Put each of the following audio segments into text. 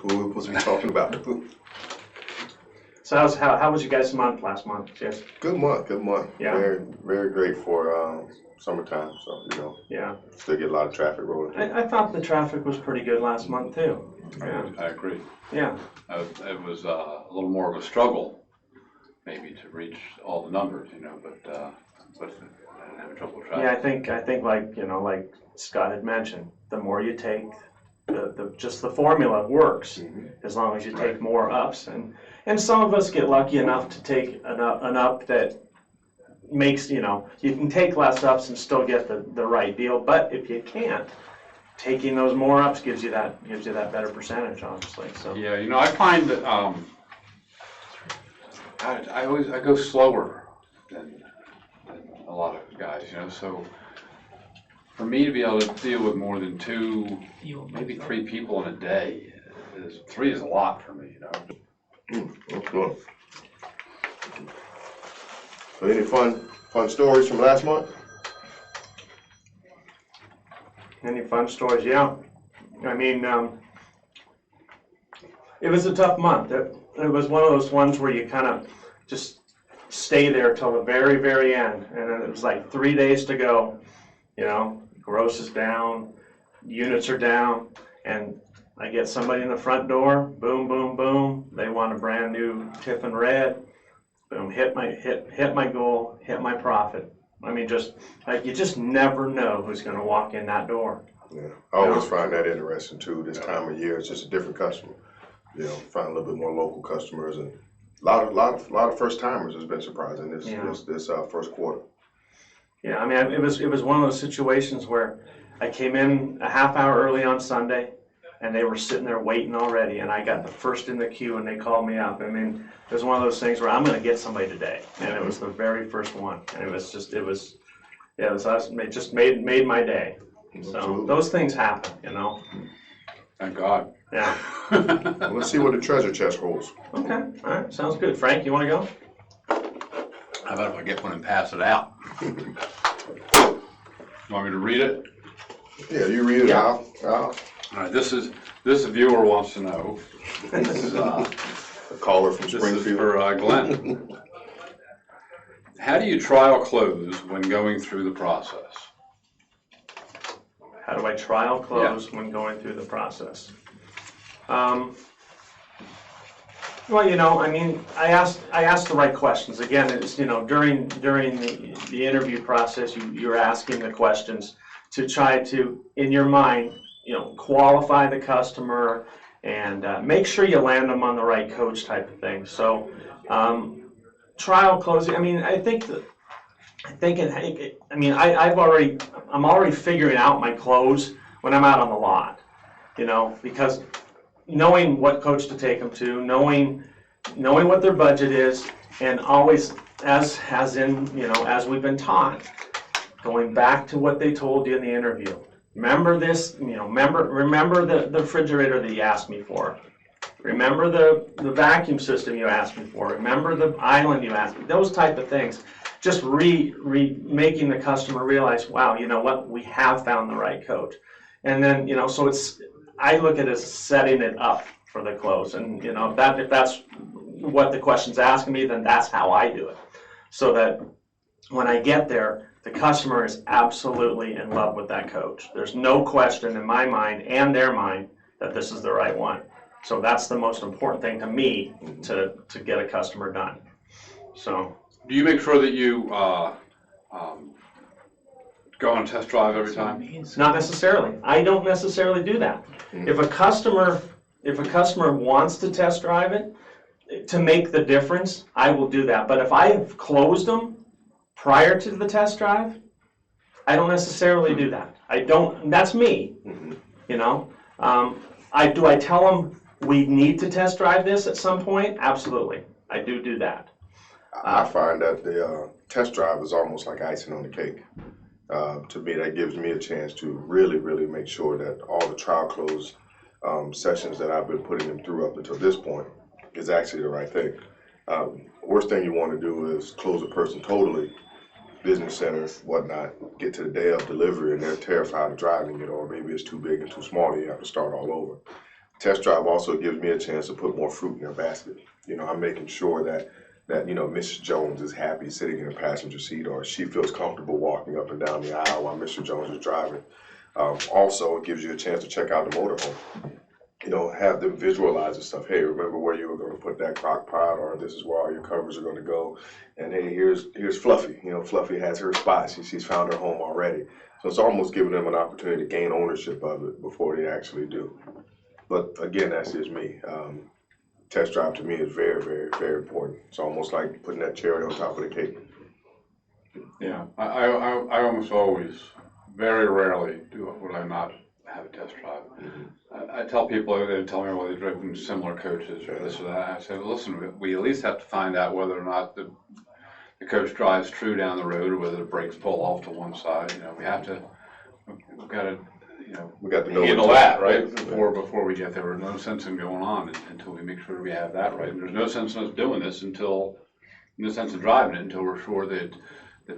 who we're supposed to be talking about. So how was you guys' month last month? Yes. Good month. Yeah. Very, very great for summertime. So, Yeah. still get a lot of traffic rolling. I thought the traffic was pretty good last month too. Yeah. I agree. Yeah. It was a little more of a struggle, maybe, to reach all the numbers, but I didn't have trouble with traffic. Yeah, I think like Scott had mentioned, the more you take, just the formula works as long as you take more ups, and some of us get lucky enough to take an up that makes, you can take less ups and still get the right deal, but if you can't, taking those more ups gives you that better percentage, obviously. So Yeah, I find that I go slower than a lot of guys, so for me to be able to deal with more than 2, maybe 3 people in a day, 3 is a lot for me, That's good. So any fun stories from last month? any fun stories? Yeah, I mean, it was a tough month. It was one of those ones where you kind of just stay there till the very, very end, and then it was like 3 days to go. Gross is down, units are down, and I get somebody in the front door. Boom, boom, boom. They want a brand new Tiffin red. Boom, hit my goal, hit my profit. I mean, you just never know who's going to walk in that door. Yeah, I always find that interesting too. This time of year, it's just a different customer. Find a little bit more local customers, and a lot of first timers has been surprising this first quarter. Yeah, I mean, it was one of those situations where I came in a half hour early on Sunday, and they were sitting there waiting already, and I got the first in the queue, and they called me up. I mean, it was one of those things where I'm going to get somebody today, and it was the very first one, and it was us. It just made my day. So Absolutely. those things happen, Thank God. Yeah. Well, let's see what the treasure chest holds. Okay. All right. Sounds good. Frank, you want to go? How about if I get one and pass it out? Want me to read it? Yeah, you read it out. All right, this viewer wants to know. This is A caller from this is Springfield. for Glenn. How do you trial close when going through the process? How do I trial close when going through the process? Well, I mean, I asked the right questions. Again, it's, during the interview process, you're asking the questions to try to, in your mind, qualify the customer and make sure you land them on the right coach type of thing. So, trial closing. I mean, I'm already figuring out my close when I'm out on the lot, because knowing what coach to take them to, knowing what their budget is, and always, as we've been taught, going back to what they told you in the interview. Remember this, remember the refrigerator that you asked me for. Remember the vacuum system you asked me for. Remember the island you asked me. Those type of things. Just making the customer realize, wow, you know what, we have found the right coach. And then, so I look at it as setting it up for the close. And, if that's what the question's asking me, then that's how I do it. So that when I get there, the customer is absolutely in love with that coach. There's no question in my mind and their mind that this is the right one. So that's the most important thing to me to get a customer done. So. Do you make sure that you go on a test drive every time? Not necessarily. I don't necessarily do that. If a customer wants to test drive it to make the difference, I will do that. But if I have closed them prior to the test drive, I don't necessarily do that. That's me, Do I tell them we need to test drive this at some point? Absolutely. I do that. I find that the test drive is almost like icing on the cake. To me, that gives me a chance to really, really make sure that all the trial close sessions that I've been putting them through up until this point is actually the right thing. Worst thing you want to do is close a person totally, business center, whatnot, get to the day of delivery and they're terrified of driving it, or maybe it's too big and too small and you have to start all over. Test drive also gives me a chance to put more fruit in their basket. You know, I'm making sure that you know, Mrs. Jones is happy sitting in the passenger seat, or she feels comfortable walking up and down the aisle while Mr. Jones is driving. Also, it gives you a chance to check out the motorhome. You know, have them visualize the stuff. Hey, remember where you were going to put that crock pot, or this is where all your covers are going to go. And hey, here's Fluffy. You know, Fluffy has her spot. She's found her home already. So it's almost giving them an opportunity to gain ownership of it before they actually do. But again, that's just me. Test drive to me is very, very, very important. It's almost like putting that cherry on top of the cake. Yeah, I almost always, very rarely would I not have a test drive. I tell people, they tell me, well, they've driven similar coaches or this or that. I say, well, listen, we at least have to find out whether or not the coach drives true down the road, or whether the brakes pull off to one side. You know, we've got to, you know, We got to know handle that, right, before we get there. There's no sense in going on until we make sure we have that right. And there's no sense in us doing this no sense in driving it until we're sure that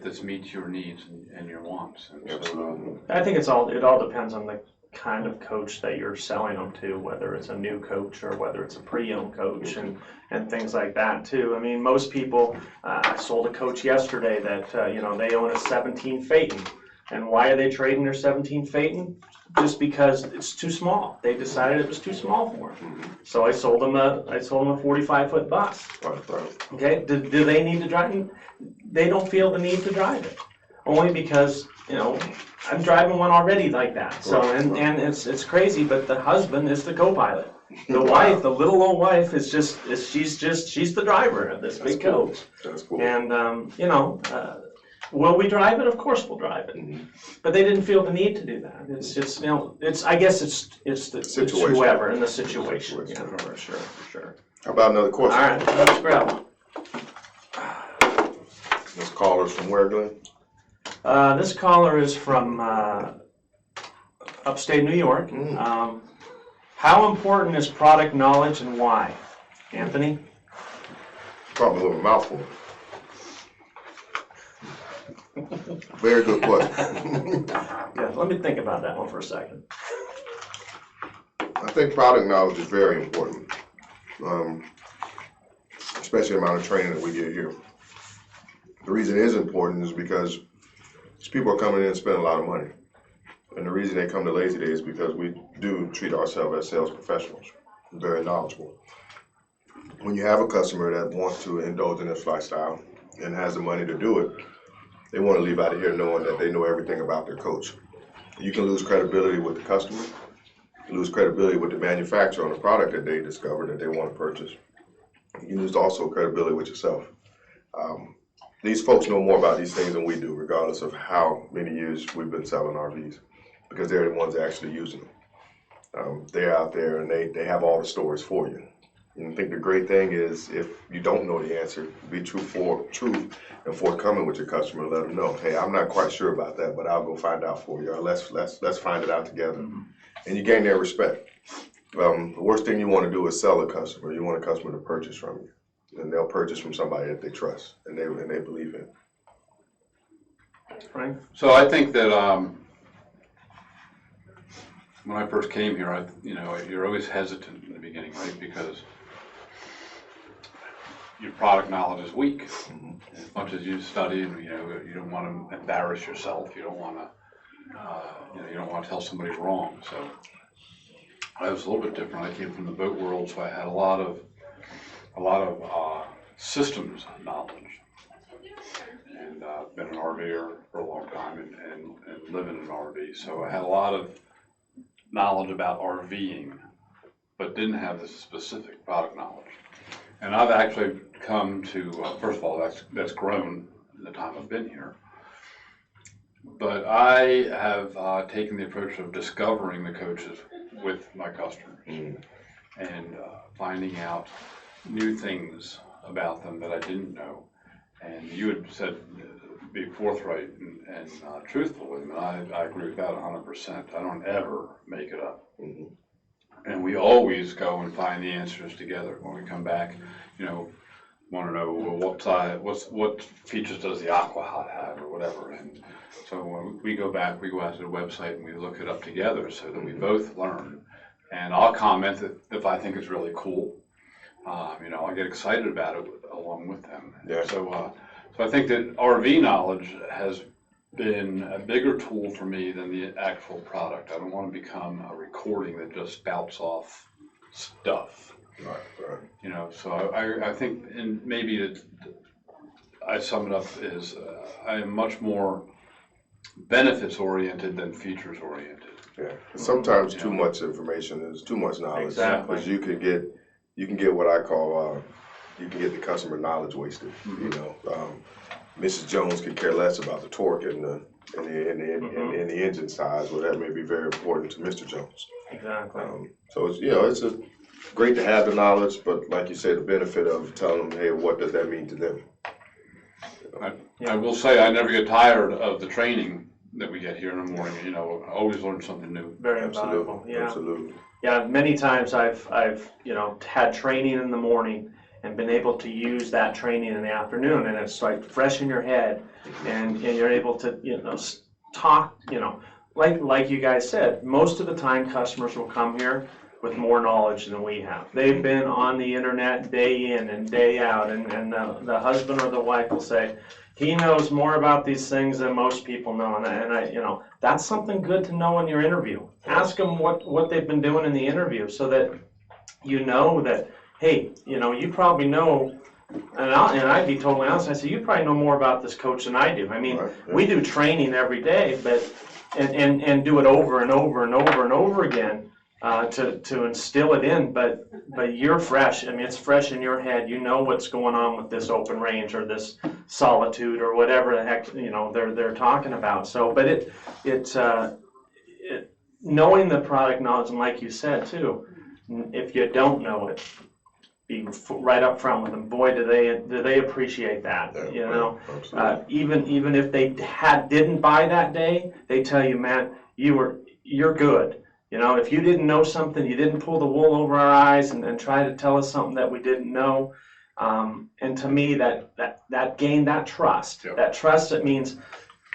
this meets your needs and your wants. And Absolutely. I think it all depends on the kind of coach that you're selling them to, whether it's a new coach or whether it's a pre-owned coach, and things like that too. I mean, most people, I sold a coach yesterday that, you know, they own a 17 Phaeton. And why are they trading their 17 Phaeton? Just because it's too small. They decided it was too small for them. So I sold them a 45-foot bus. Right. Okay, do they need to drive it? They don't feel the need to drive it. Only because, you know, I'm driving one already like that. So, and it's crazy, but the husband is the co-pilot. The wife, the little old wife, she's the driver of this big coach. That's cool. And, you know, will we drive it? Of course we'll drive it. But they didn't feel the need to do that. It's just, you know, I guess it's whoever in the situation. Yeah, for sure. How about another question? All right, let's grab. This caller's from where, Glenn? This caller is from upstate New York. How important is product knowledge and why? Anthony? Probably a little mouthful. Very good question. Yeah, let me think about that one for a second. I think product knowledge is very important, especially the amount of training that we get here. The reason it is important is because these people are coming in and spending a lot of money. And the reason they come to Lazydays is because we do treat ourselves as sales professionals, very knowledgeable. When you have a customer that wants to indulge in this lifestyle and has the money to do it, they want to leave out of here knowing that they know everything about their coach. You can lose credibility with the customer, lose credibility with the manufacturer on the product that they discovered that they want to purchase. You can lose also credibility with yourself. These folks know more about these things than we do, regardless of how many years we've been selling RVs, because they're the ones actually using them. They're out there and they have all the stories for you. And I think the great thing is, if you don't know the answer, be truth and forthcoming with your customer. Let them know, hey, I'm not quite sure about that, but I'll go find out for you. Or let's find it out together. And you gain their respect. The worst thing you want to do is sell a customer. You want a customer to purchase from you, and they'll purchase from somebody that they trust and they believe in. Frank? So I think that when I first came here, you're always hesitant in the beginning, right? Because your product knowledge is weak. As much as you study, and you don't want to embarrass yourself. You don't want to, you don't want to tell somebody wrong. So I was a little bit different. I came from the boat world, so I had a lot of systems knowledge, and been an RVer for a long time and live in an RV. So I had a lot of knowledge about RVing, but didn't have the specific product knowledge. And I've actually come to, first of all, that's grown in the time I've been here. But I have taken the approach of discovering the coaches with my customers and finding out new things about them that I didn't know. And you had said, be forthright and truthful with them, and I agree with that 100%. I don't ever make it up. And we always go and find the answers together. When we come back, want to know what features does the Aqua Hot have or whatever. And so when we go back, we go out to the website and we look it up together so that we both learn and I'll comment if I think it's really cool. I get excited about it along with them. Yeah. So I think that RV knowledge has been a bigger tool for me than the actual product. I don't want to become a recording that just spouts off stuff. Right. So I think, and maybe I sum it up as I am much more benefits oriented than features oriented. Yeah. Sometimes too much information is too much knowledge. Exactly. Because you can get what I call you can get the customer knowledge wasted. Mrs. Jones could care less about the torque and the engine size, well, that may be very important to Mr. Jones. Exactly. So it's great to have the knowledge, but like you said, the benefit of telling them, hey, what does that mean to them? I will say I never get tired of the training that we get here in the morning. I always learn something new. Very valuable. Yeah. Absolutely. Yeah. Many times I've had training in the morning and been able to use that training in the afternoon, and it's like fresh in your head, and you're able to talk. Like you guys said, most of the time customers will come here with more knowledge than we have. They've been on the internet day in and day out, and the husband or the wife will say, he knows more about these things than most people know, and that's something good to know in your interview. Ask them what they've been doing in the interview, so that that, hey, you probably know, and I'd be totally honest, I say, you probably know more about this coach than I do. I mean, we do training every day, and do it over and over and over and over again, to instill it in, but you're fresh. I mean, it's fresh in your head. You know what's going on with this open range or this solitude or whatever the heck they're talking about. So, but it knowing the product knowledge, and like you said too, if you don't know it, be right up front with them. Boy, do they appreciate that. Even if they didn't buy that day, they tell you, man, you're good. If you didn't know something, you didn't pull the wool over our eyes and try to tell us something that we didn't know. And to me, that gained that trust. Yep. That trust, that means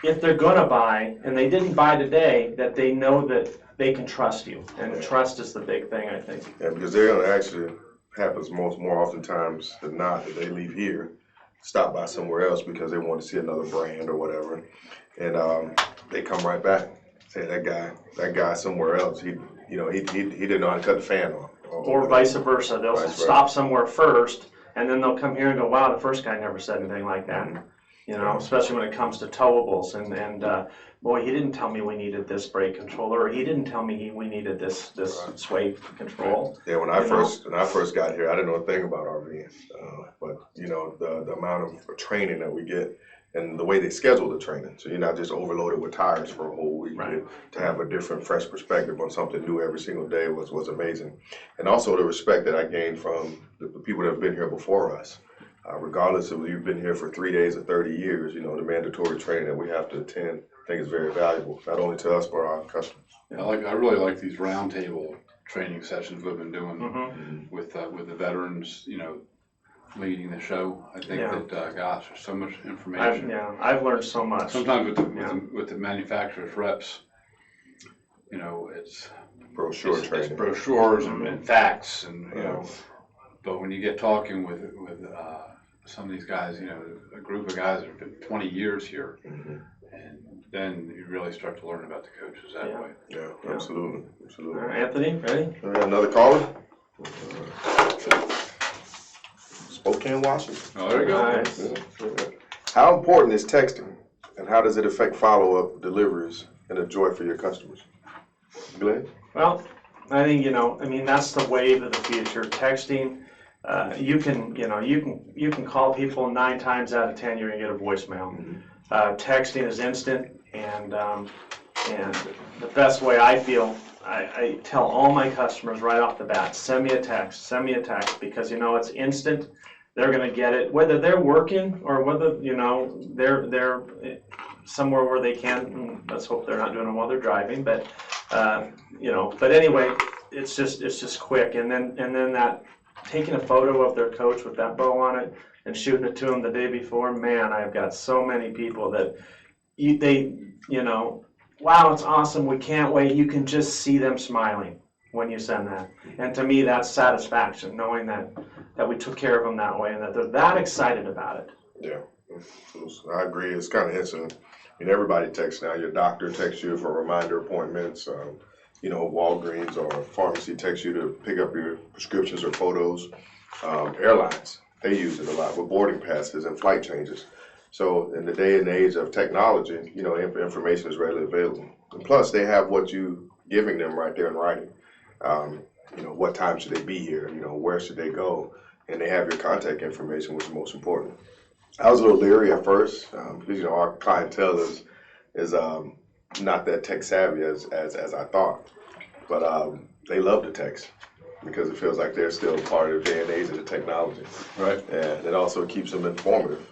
if they're gonna buy and they didn't buy today, that they know that they can trust you. And trust is the big thing, I think. Yeah, because they're gonna actually happens more oftentimes than not that they leave here, stop by somewhere else because they want to see another brand or whatever, and they come right back. Say that guy somewhere else. He didn't know how to cut the fan on. Or vice versa. They'll stop somewhere first, and then they'll come here and go, wow, the first guy never said anything like that. Especially when it comes to towables, and boy, he didn't tell me we needed this brake controller, or he didn't tell me we needed this sway control. Yeah, when I first got here, I didn't know a thing about RVing, but the amount of training that we get. And the way they schedule the training, so you're not just overloaded with tires for a whole week. Right. To have a different, fresh perspective on something new every single day was amazing. And also the respect that I gained from the people that have been here before us. Regardless of if you've been here for 3 days or 30 years, the mandatory training that we have to attend, I think is very valuable, not only to us, but our customers. Yeah, I really like these roundtable training sessions we've been doing with the veterans, leading the show. I think that, gosh, there's so much information. I've learned so much. Sometimes with the manufacturer's reps, it's brochure training. It's brochures and facts, and but when you get talking with some of these guys, a group of guys that have been 20 years here, and then you really start to learn about the coaches that way. Yeah, absolutely. All right, Anthony, ready? We got another caller. Spokane, Washington. Oh, there you go. Nice. How important is texting, and how does it affect follow-up, deliveries, and a joy for your customers? Glenn? Well, I think that's the wave of the future. Texting, you can call people 9 times out of 10, you're gonna get a voicemail. Texting is instant, and the best way I feel, I tell all my customers right off the bat, send me a text, because it's instant. They're gonna get it, whether they're working or whether they're somewhere where they can. Let's hope they're not doing it while they're driving, but But anyway, it's just quick, and then that taking a photo of their coach with that bow on it and shooting it to them the day before. Man, I've got so many people that wow, it's awesome, we can't wait. You can just see them smiling. when you send that. And to me, that's satisfaction, knowing that we took care of them that way and that they're that excited about it. Yeah, I agree. It's kind of instant. I mean, everybody texts now. Your doctor texts you for reminder appointments. Walgreens or pharmacy texts you to pick up your prescriptions or photos. Airlines, they use it a lot with boarding passes and flight changes. So in the day and age of technology, information is readily available. And plus, they have what you giving them right there in writing. What time should they be here? Where should they go? And they have your contact information, which is most important. I was a little leery at first because our clientele is not that tech savvy as I thought, but they love the text because it feels like they're still part of the day and age of the technology. Right. And it also keeps them informative.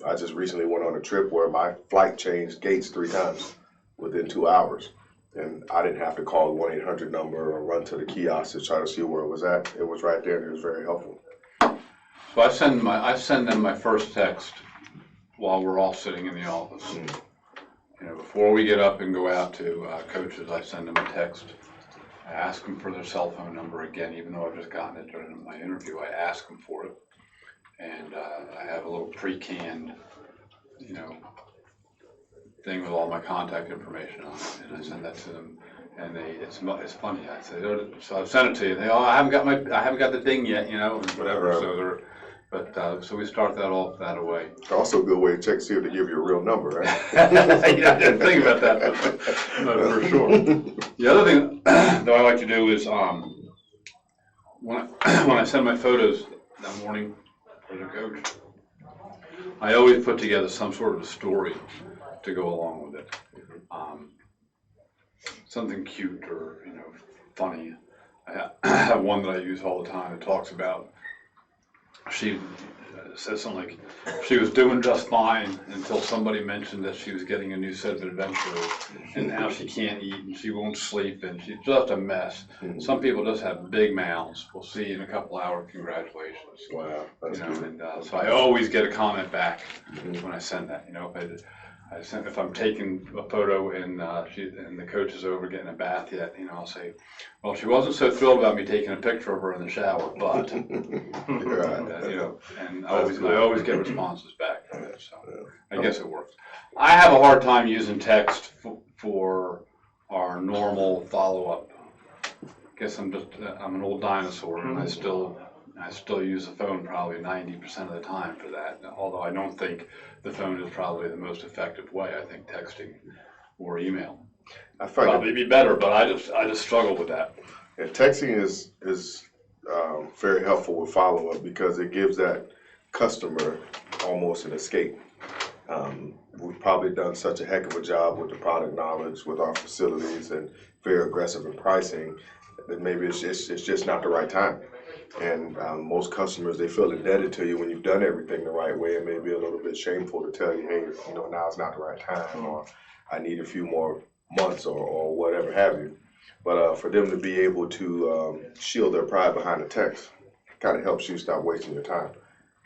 I just recently went on a trip where my flight changed gates 3 times within 2 hours, and I didn't have to call the 1-800 number or run to the kiosk to try to see where it was at. It was right there, and it was very helpful. So I send them my first text while we're all sitting in the office. Before we get up and go out to coaches, I send them a text. I ask them for their cell phone number again, even though I've just gotten it during my interview. I ask them for it, and I have a little pre-canned, thing with all my contact information on it, and I send that to them. And it's funny. I say, so I've sent it to you. They, I haven't got the ding yet, and whatever. Right. So they're. But so we start that off that way. Also a good way to check, see if they give you a real number, right? Yeah, I didn't think about that, but for sure. The other thing that I like to do is when I send my photos that morning for the coach, I always put together some sort of a story to go along with it. Something cute or funny. I have one that I use all the time. It talks about. She says something like she was doing just fine until somebody mentioned that she was getting a new set of adventures, and now she can't eat and she won't sleep and she's just a mess. Some people just have big mouths. We'll see you in a couple hours. Congratulations. Wow, that's good. And so I always get a comment back when I send that. If I'm taking a photo and the coach is over getting a bath yet, I'll say, well, she wasn't so thrilled about me taking a picture of her in the shower, but and I always get responses back from it. So I guess it works. I have a hard time using text for our normal follow-up. I guess I'm an old dinosaur, and I still use the phone probably 90% of the time for that. Although I don't think the phone is probably the most effective way. I think texting or email probably be better, but I just struggle with that. And texting is very helpful with follow-up because it gives that customer almost an escape. We've probably done such a heck of a job with the product knowledge, with our facilities, and very aggressive in pricing that maybe it's just not the right time. And most customers, they feel indebted to you when you've done everything the right way, and maybe a little bit shameful to tell you, hey, now's not the right time, or I need a few more months, or whatever have you. But for them to be able to shield their pride behind a text kind of helps you stop wasting your time.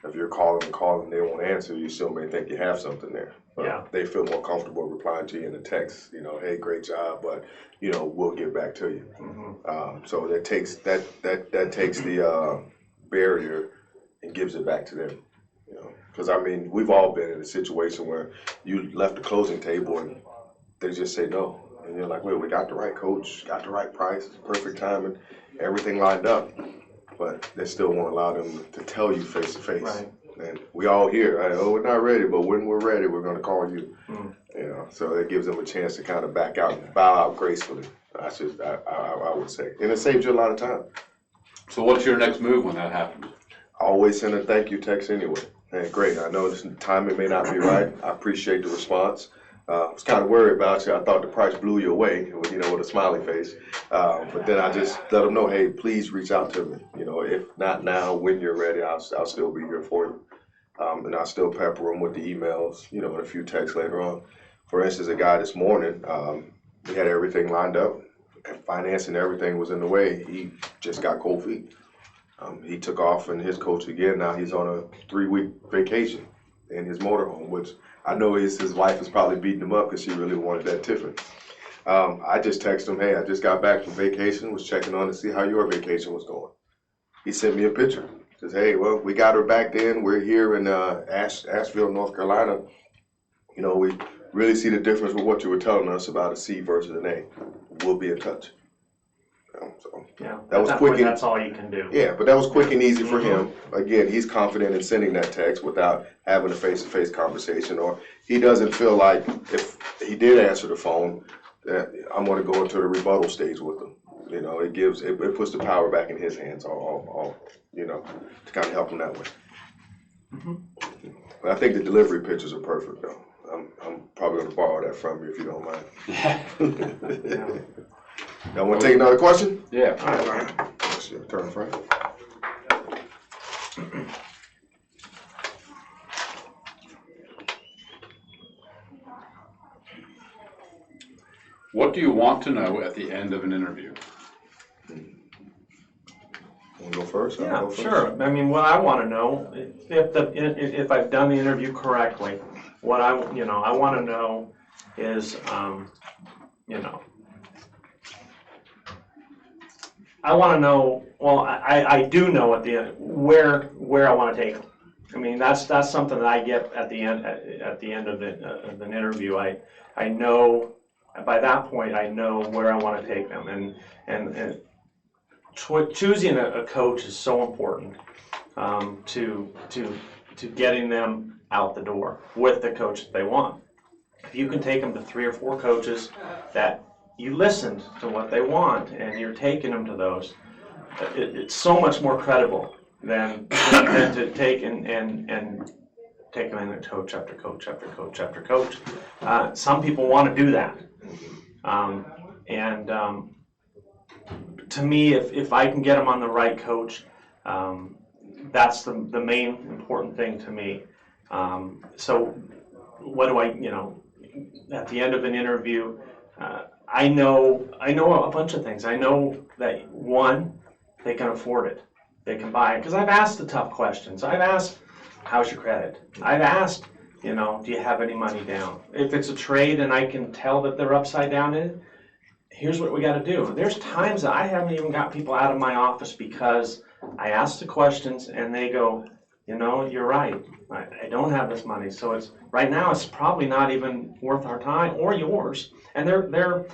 If you're calling and they won't answer, you still may think you have something there. But they feel more comfortable replying to you in a text, hey, great job, but we'll get back to you. So that takes the barrier and gives it back to them. Because we've all been in a situation where you left the closing table and they just say no, and you're like, wait, we got the right coach, got the right price, perfect timing, everything lined up, but they still won't allow them to tell you face to face. Right. And we all hear, we're not ready, but when we're ready, we're going to call you. So it gives them a chance to kind of back out and bow out gracefully. I would say, and it saves you a lot of time. So what's your next move when that happens? I always send a thank you text anyway. Hey, great. I know this timing may not be right. I appreciate the response. I was kind of worried about you. I thought the price blew you away, with a smiley face. But then I just let them know, hey, please reach out to me. If not now, when you're ready, I'll still be here for you. And I'll still pepper them with the emails, and a few texts later on. For instance, a guy this morning, we had everything lined up, and financing everything was in the way. He just got cold feet. He took off and his coach again. Now he's on a 3-week vacation in his motorhome, which I know his wife is probably beating him up because she really wanted that Tiffin. I just texted him, hey, I just got back from vacation, was checking on to see how your vacation was going. He sent me a picture. Says, hey, well, we got her back then. We're here in Asheville, North Carolina. You know, we really see the difference with what you were telling us about a C versus an A. We'll be in touch. So Yeah, that was at quick. point, that's all you can do. Yeah, but that was quick and easy for him. Again, he's confident in sending that text without having a face-to-face conversation, or he doesn't feel like if he did answer the phone that I'm going to go into the rebuttal stage with him. You know, it puts the power back in his hands, all you know, to kind of help him that way. But I think the delivery pictures are perfect, though. I'm probably going to borrow that from you if you don't mind. Yeah. Y'all want to take another question? Yeah. All right. It's your turn, Frank. What do you want to know at the end of an interview? Want to go first? Yeah, sure. I mean, what I want to know, if I've done the interview correctly, what I want to know is, I want to know, well, I do know at the end where I want to take them. I mean, that's something that I get at the end of an interview. I know, by that point, I know where I want to take them, and choosing a coach is so important to getting them out the door with the coach that they want. If you can take them to 3 or 4 coaches that you listened to what they want and you're taking them to those, it's so much more credible than to take and take them in coach after coach after coach after coach. Some people want to do that, to me, if I can get them on the right coach, that's the main important thing to me. So what do at the end of an interview, I know a bunch of things. I know that, one, they can afford it. They can buy it. Because I've asked the tough questions. I've asked, how's your credit? I've asked, do you have any money down? If it's a trade and I can tell that they're upside down in it, here's what we got to do. There's times that I haven't even got people out of my office because I ask the questions and they go, you're right. I don't have this money. So it's right now it's probably not even worth our time or yours. And they're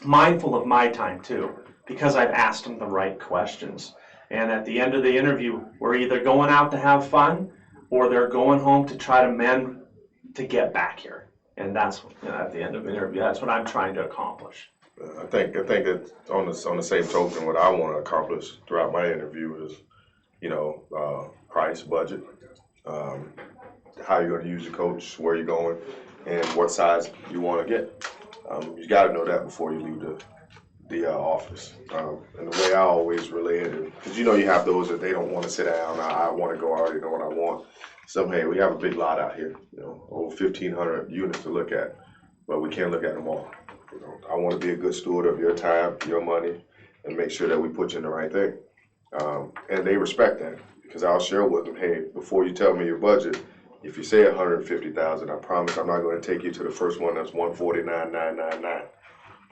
mindful of my time too, because I've asked them the right questions. And at the end of the interview, we're either going out to have fun or they're going home to try to mend to get back here. And that's at the end of the interview, that's what I'm trying to accomplish. I think it's on the same token, what I want to accomplish throughout my interview is, price, budget, how you're going to use the coach, where you're going, and what size you want to get. You got to know that before you leave the office. And the way I always relay it, because you have those that they don't want to sit down. I want to go. I already know what I want. Hey, we have a big lot out here, over 1,500 units to look at, but we can't look at them all. I want to be a good steward of your time, your money, and make sure that we put you in the right thing. And they respect that, because I'll share with them, hey, before you tell me your budget, if you say 150,000, I promise I'm not going to take you to the first one that's 149,999.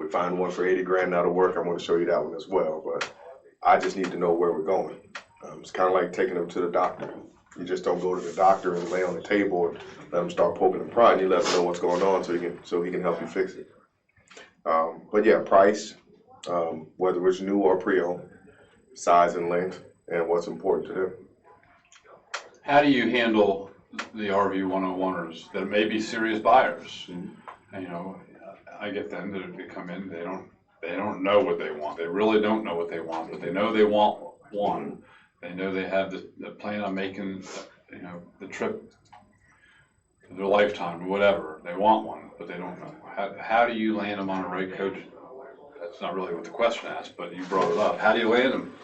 We find one for 80 grand that'll work, I'm going to show you that one as well. But I just need to know where we're going. It's kind of like taking them to the doctor. You just don't go to the doctor and lay on the table and let him start poking and prying. You let him know what's going on so he can help you fix it. But yeah, price, whether it's new or pre-owned, size and length, and what's important to them. How do you handle the RV 101ers that may be serious buyers? And, I get them that they come in, they don't know what they want. They really don't know what they want, but they know they want one. They know they have the plan on making, the trip of their lifetime or whatever. They want one, but they don't know. How do you land them on a right coach? That's not really what the question asked, but you brought it up. How do you land them?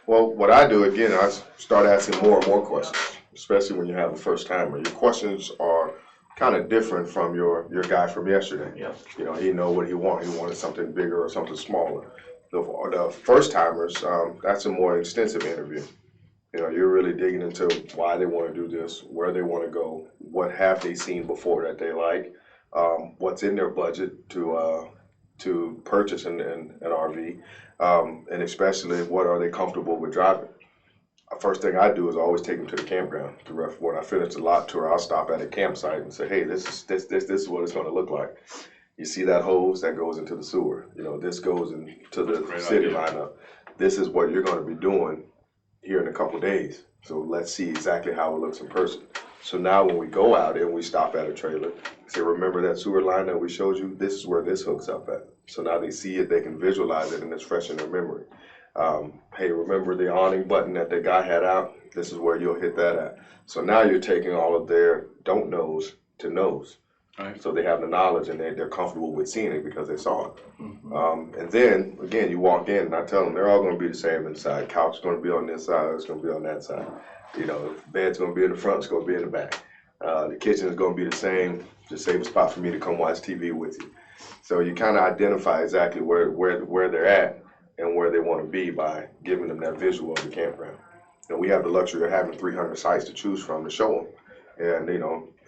Well, what I do, again, I start asking more and more questions, especially when you have a first timer. Your questions are kind of different from your guy from yesterday. Yeah. He know what he wanted. He wanted something bigger or something smaller. The first timers, that's a more extensive interview. You're really digging into why they want to do this, where they want to go, what have they seen before that they like, what's in their budget to to purchase an RV, and especially what are they comfortable with driving. First thing I do is always take them to the campground. When I finish the lot tour, I'll stop at a campsite and say, hey, this is what it's going to look like. You see that hose that goes into the sewer. This goes into the city lineup. This is what you're going to be doing here in a couple days. So let's see exactly how it looks in person. So now when we go out and we stop at a trailer, say, remember that sewer line that we showed you? This is where this hooks up at. So now they see it, they can visualize it, and it's fresh in their memory. Hey, remember the awning button that the guy had out? This is where you'll hit that at. So now you're taking all of their don't knows to knows. Right. So they have the knowledge and they're comfortable with seeing it because they saw it. Mm-hmm. And then, again, you walk in and I tell them they're all going to be the same inside. Couch is going to be on this side, it's going to be on that side. Bed's going to be in the front, it's going to be in the back. The kitchen is going to be the same, just save a spot for me to come watch TV with you. So you kind of identify exactly where they're at and where they want to be by giving them that visual of the campground. And we have the luxury of having 300 sites to choose from to show them. And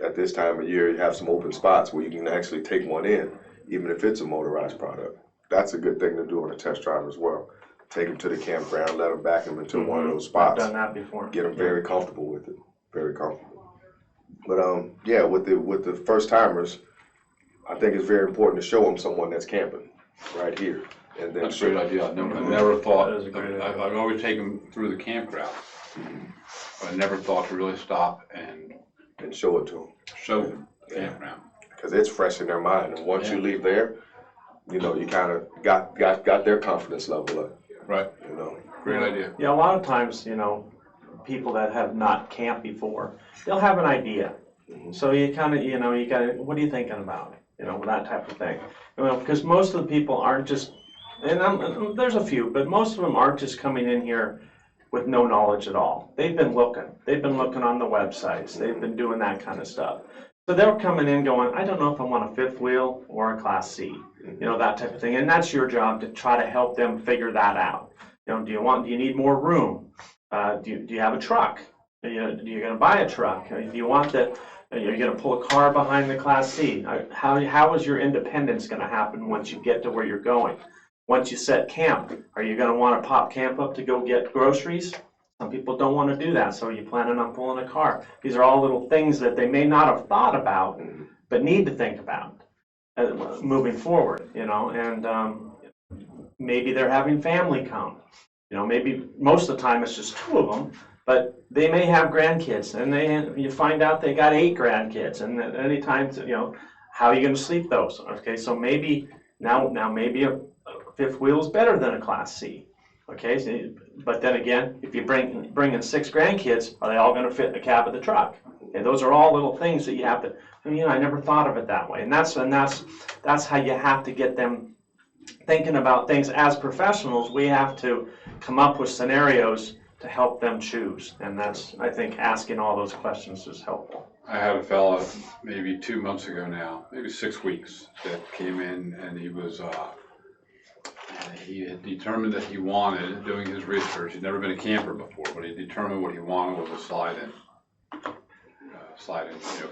at this time of year, you have some open spots where you can actually take one in, even if it's a motorized product. That's a good thing to do on a test drive as well. Take them to the campground, let them back them into one of those spots. I've done that before. Get them very comfortable with it, very comfortable. But with the first timers, I think it's very important to show them someone that's camping right here. And then That's a great idea. I never thought, That is a great idea. I've always taken them through the campground. But I never thought to really stop and show it to them. show them the campground. Because it's fresh in their mind. And once you leave there, you kind of got their confidence level up. Right. Great idea. Yeah, a lot of times, people that have not camped before, they'll have an idea. So you kind of, you got to, what are you thinking about? That type of thing. Because most of the people aren't just, and there's a few, but most of them aren't just coming in here with no knowledge at all. They've been looking. They've been looking on the websites. They've been doing that kind of stuff. So they're coming in going, I don't know if I want a fifth wheel or a Class C, that type of thing. And that's your job to try to help them figure that out. Do you need more room? Do you have a truck? Are you going to buy a truck? Do you want that? You're going to pull a car behind the Class C. How is your independence going to happen once you get to where you're going? Once you set camp, are you going to want to pop camp up to go get groceries? Some people don't want to do that, so you're planning on pulling a car. These are all little things that they may not have thought about, but need to think about moving forward, and maybe they're having family come. Maybe most of the time it's just two of them, but they may have grandkids, and you find out they got 8 grandkids, and at any time, how are you going to sleep those? Okay, so maybe now maybe a fifth wheel is better than a Class C. Okay, so, but then again, if you bring in 6 grandkids, are they all going to fit in the cab of the truck? Okay, those are all little things that you have to. I never thought of it that way, and that's how you have to get them thinking about things. As professionals, we have to come up with scenarios to help them choose, and that's, I think, asking all those questions is helpful. I had a fella maybe 2 months ago now, maybe 6 weeks, that came in and he had determined that he wanted, doing his research, he'd never been a camper before, but he determined what he wanted was a slide-in,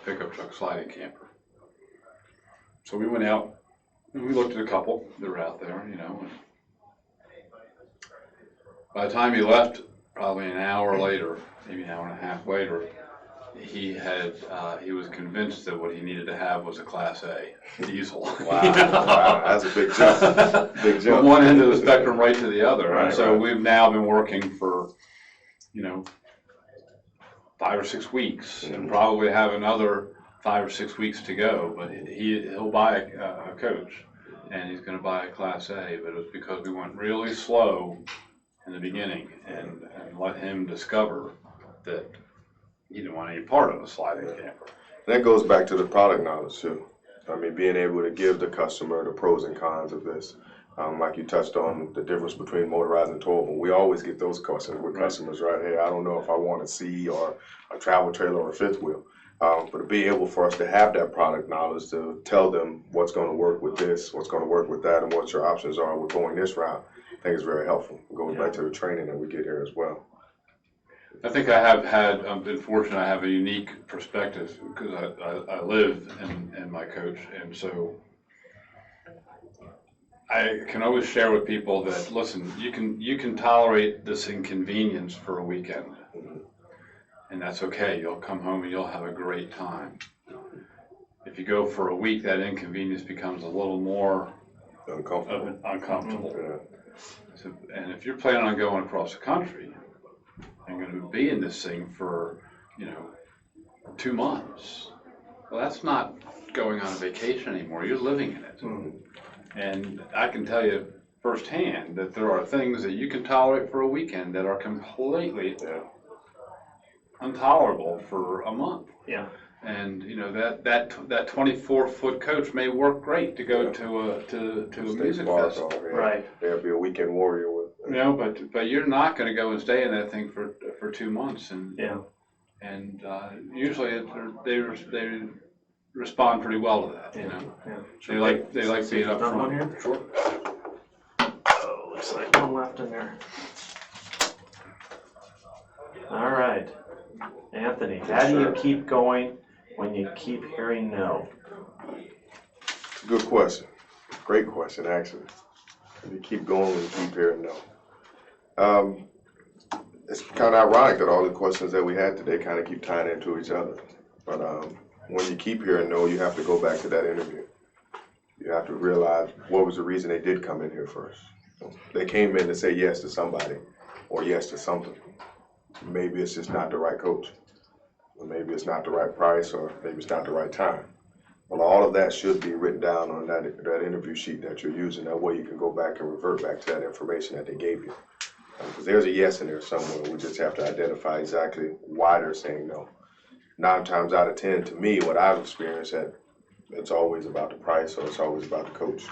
pickup truck slide-in camper. So we went out and we looked at a couple that were out there, and by the time he left, probably an hour later, maybe an hour and a half later, he was convinced that what he needed to have was a Class A diesel. Wow, wow, that's a big jump. Big jump. From one end of the spectrum right to the other. Right, and so right. We've now been working for, 5 or 6 weeks, and probably have another 5 or 6 weeks to go. But he'll buy a coach, and he's going to buy a Class A. But it was because we went really slow in the beginning and let him discover that he didn't want any part of a sliding camper. That goes back to the product knowledge too. Being able to give the customer the pros and cons of this. Like you touched on the difference between motorized and towable. We always get those questions with customers, right? Hey, I don't know if I want a C or a travel trailer or a fifth wheel. But to be able for us to have that product knowledge to tell them what's going to work with this, what's going to work with that, and what your options are with going this route, I think is very helpful. It goes back to the training that we get here as well. I think I've been fortunate. I have a unique perspective because I live in my coach, and so I can always share with people that, listen, you can tolerate this inconvenience for a weekend, and that's okay. You'll come home and you'll have a great time. If you go for a week, that inconvenience becomes a little more uncomfortable. Yeah. So, and if you're planning on going across the country and going to be in this thing for, 2 months, well, that's not going on a vacation anymore. You're living in it. And I can tell you firsthand that there are things that you can tolerate for a weekend that are completely intolerable for a month. Yeah. And that 24-foot coach may work great to go to a music festival. Right. There'll be a weekend warrior with. But you're not going to go and stay in that thing for 2 months, and usually they respond pretty well to that. Yeah. They like being up front. Here? Sure. Oh, looks like one left in there. All right, Anthony, how do you keep going when you keep hearing no? Good question. Great question, actually. You keep going when you keep hearing no. It's kind of ironic that all the questions that we had today kind of keep tying into each other. But when you keep hearing no, you have to go back to that interview. You have to realize what was the reason they did come in here first. They came in to say yes to somebody or yes to something. Maybe it's just not the right coach. Or maybe it's not the right price, or maybe it's not the right time. Well, all of that should be written down on that interview sheet that you're using. That way you can go back and revert back to that information that they gave you. Because there's a yes in there somewhere. We just have to identify exactly why they're saying no. 9 times out of 10, to me, what I've experienced, that it's always about the price, or it's always about the coach.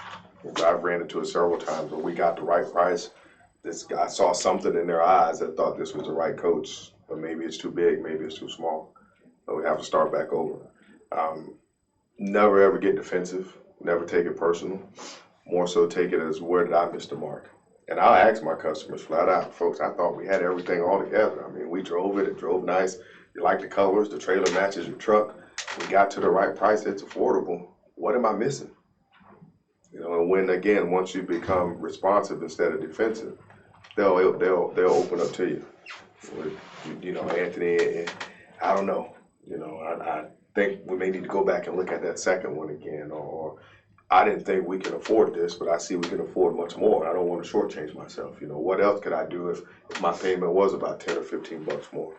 I've ran into it several times where we got the right price. I saw something in their eyes that thought this was the right coach, but maybe it's too big, maybe it's too small. So we have to start back over. Never ever get defensive. Never take it personal. More so take it as, where did I miss the mark? And I'll ask my customers flat out, folks, I thought we had everything all together. I mean, we drove it drove nice. You like the colors, the trailer matches your truck. We got to the right price, it's affordable. What am I missing? And when, again, once you become responsive instead of defensive, they'll open up to you. Anthony, I don't know. I think we may need to go back and look at that second one again, or I didn't think we can afford this, but I see we can afford much more. I don't want to shortchange myself. What else could I do if my payment was about 10 or 15 bucks more?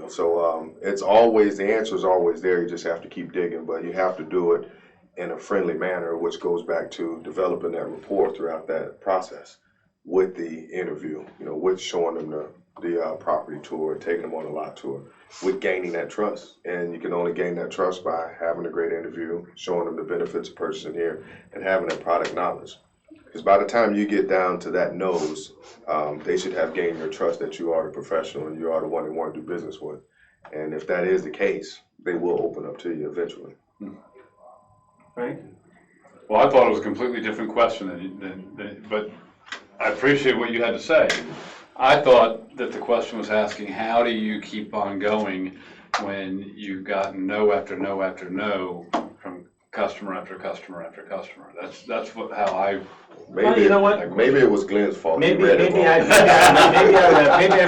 So it's always, the answer is always there. You just have to keep digging, but you have to do it in a friendly manner, which goes back to developing that rapport throughout that process with the interview, with showing them the property tour, taking them on a lot tour, with gaining that trust. And you can only gain that trust by having a great interview, showing them the benefits of purchasing here, and having that product knowledge. Because by the time you get down to that nose, they should have gained your trust that you are the professional and you are the one they want to do business with. And if that is the case, they will open up to you eventually. Right? Well, I thought it was a completely different question, but I appreciate what you had to say. I thought that the question was asking, how do you keep on going when you've gotten no after no after no from customer after customer after customer? That's how I. Maybe, you know what? Maybe it was Glenn's fault. Maybe I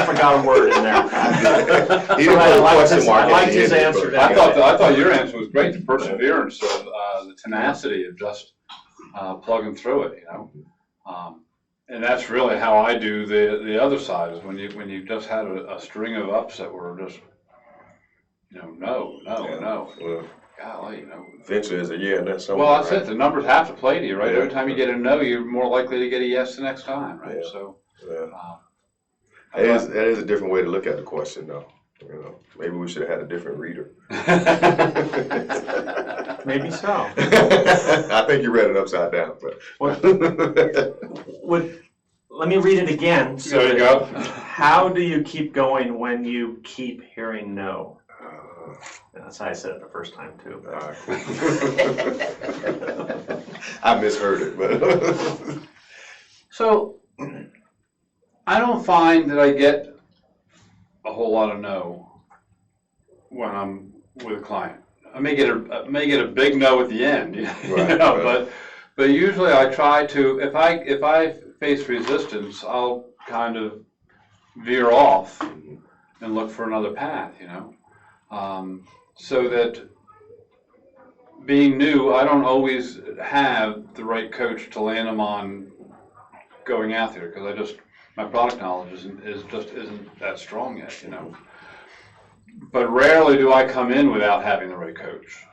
forgot a word in there. He didn't put a question mark. I liked his answer. I thought your answer was great. The perseverance of the tenacity of just plugging through it, and that's really how I do the other side, is when you just had a string of ups that were just no. Well, Golly, eventually there's a yeah and that's something. Well, that's it. The numbers have to play to you, right? Yeah. Every time you get a no, you're more likely to get a yes the next time, right? Yeah. So That is a different way to look at the question, though. Maybe we should have had a different reader. Maybe so. I think you read it upside down, but. Let me read it again. There you go. How do you keep going when you keep hearing no? That's how I said it the first time too. Cool. I misheard it, but. So I don't find that I get a whole lot of no when I'm with a client. I may get a big no at the end, Right. but But usually I try to, if I face resistance, I'll kind of veer off and look for another path, you know? So that being new, I don't always have the right coach to land them on going out there, because my product knowledge isn't that strong yet, you know? But rarely do I come in without having the right coach.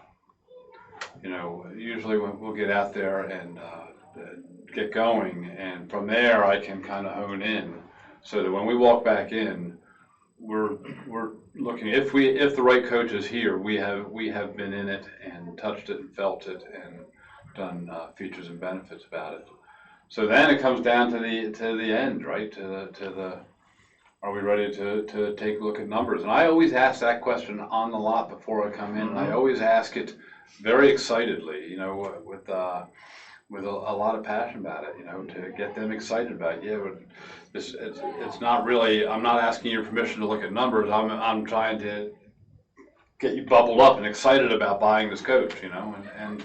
You know, usually we'll get out there and get going, and from there I can kind of hone in, so that when we walk back in, we're looking, if the right coach is here, we have been in it and touched it and felt it and done features and benefits about it. So then it comes down to the end, right? To the are we ready to take a look at numbers? And I always ask that question on the lot before I come in. And I always ask it very excitedly, you know, with a lot of passion about it, you know, to get them excited about it. Yeah, but it's not really, I'm not asking your permission to look at numbers. I'm trying to get you bubbled up and excited about buying this coach, you know, and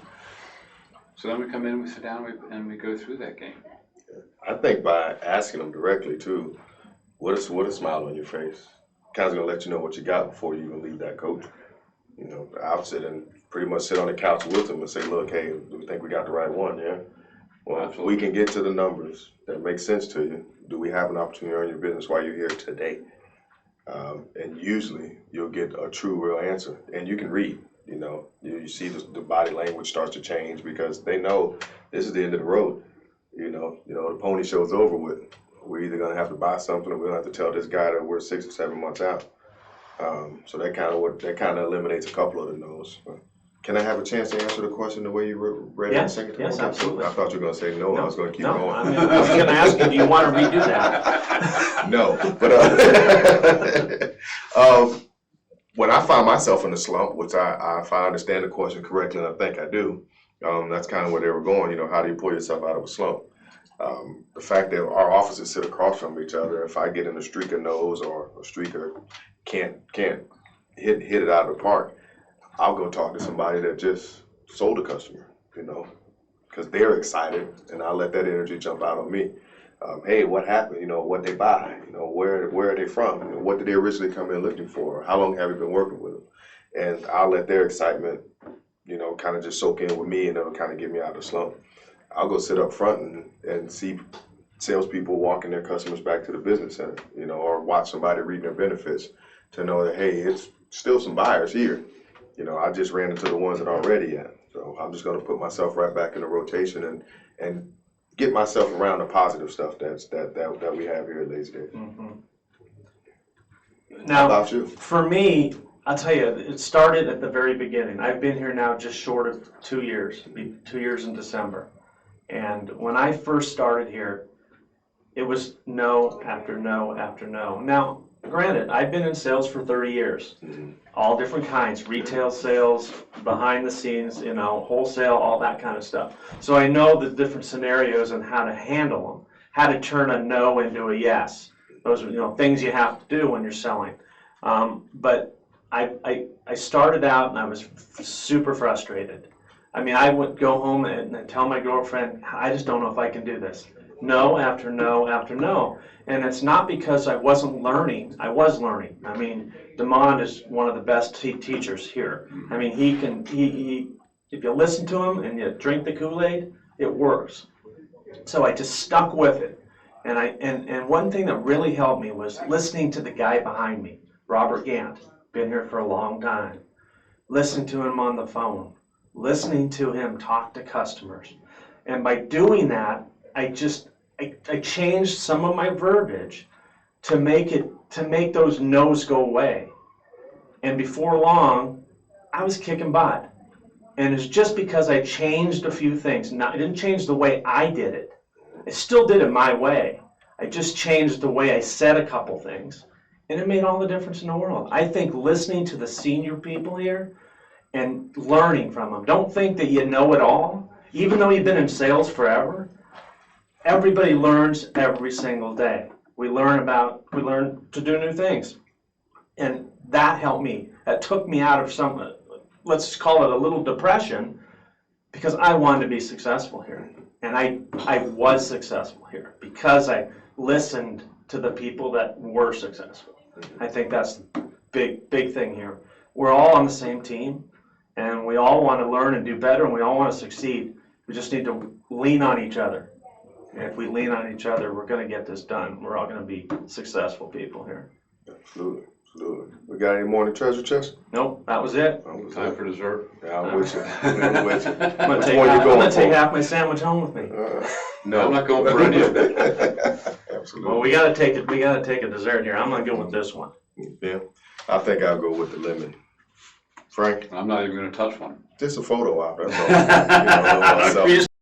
so then we come in, we sit down, and we go through that game. I think by asking them directly too, what a smile on your face. Kind of gonna let you know what you got before you even leave that coach. You know, I'll pretty much sit on the couch with them and say, look, hey, do we think we got the right one? Yeah. Well, if we can get to the numbers that make sense to you, do we have an opportunity to earn your business while you're here today? And usually you'll get a true, real answer. And you can read, you know, you see the body language starts to change, because they know this is the end of the road. You know, the pony show's over with. We're either gonna have to buy something, or we're gonna have to tell this guy that we're 6 or 7 months out. So that kind of eliminates a couple of the no's. But can I have a chance to answer the question the way you read it? Yes, absolutely. I thought you were gonna say no. I was gonna keep no, going. I mean, I was gonna ask you, do you want to redo that? No, but when I find myself in a slump, which if I understand the question correctly, and I think I do, that's kind of where they were going. You know, how do you pull yourself out of a slump? The fact that our offices sit across from each other, if I get in a streaker nose or a streaker can't hit it out of the park, I'll go talk to somebody that just sold a customer, you know, because they're excited, and I'll let that energy jump out on me. Hey, what happened? You know, what they buy? You know, where are they from? You know, what did they originally come in looking for? How long have you been working with them? And I'll let their excitement, you know, kind of just soak in with me, and it'll kind of get me out of the slump. I'll go sit up front and see salespeople walking their customers back to the business center, you know, or watch somebody reading their benefits to know that, hey, it's still some buyers here. You know, I just ran into the ones that aren't ready yet. So I'm just going to put myself right back in the rotation and get myself around the positive stuff that we have here at Lazydays. Mm-hmm. How Now, about you? for me, I'll tell you, it started at the very beginning. I've been here now just short of 2 years. It'll be 2 years in December. And when I first started here, it was no after no after no. Now, granted, I've been in sales for 30 years, all different kinds, retail sales, behind the scenes, you know, wholesale, all that kind of stuff. So I know the different scenarios and how to handle them, how to turn a no into a yes. Those are, you know, things you have to do when you're selling. But I started out and I was super frustrated. I mean, I would go home and tell my girlfriend, I just don't know if I can do this. No after no after no. And it's not because I wasn't learning. I was learning. I mean, Demond is one of the best teachers here. I mean, he if you listen to him and you drink the Kool-Aid, it works. So I just stuck with it. And one thing that really helped me was listening to the guy behind me, Robert Gant, been here for a long time. Listening to him on the phone, listening to him talk to customers. And by doing that, I changed some of my verbiage to make those no's go away. And before long, I was kicking butt. And it's just because I changed a few things. Now, I didn't change the way I did it. I still did it my way. I just changed the way I said a couple things. And it made all the difference in the world. I think listening to the senior people here and learning from them. Don't think that you know it all. Even though you've been in sales forever, everybody learns every single day. We learn to do new things. And that helped me. That took me out of some, let's call it a little depression. because I wanted to be successful here. And I was successful here because I listened to the people that were successful. I think that's the big thing here. We're all on the same team, and we all want to learn and do better, and we all want to succeed. We just need to lean on each other. And if we lean on each other, we're going to get this done. We're all going to be successful people here. Absolutely, absolutely. We got any more in the treasure chest? Nope, that was it. Time for dessert. Yeah, I'm with you. I'm with you. I'm going Which to one you going take for? half my sandwich home with me. No, I'm not going for any of it. Absolutely. Well, we got to take it. We got to take a dessert here. I'm going to go with this one. Yeah, I think I'll go with the lemon. Frank, I'm not even gonna touch one. just a photo op, that's all. You know, myself.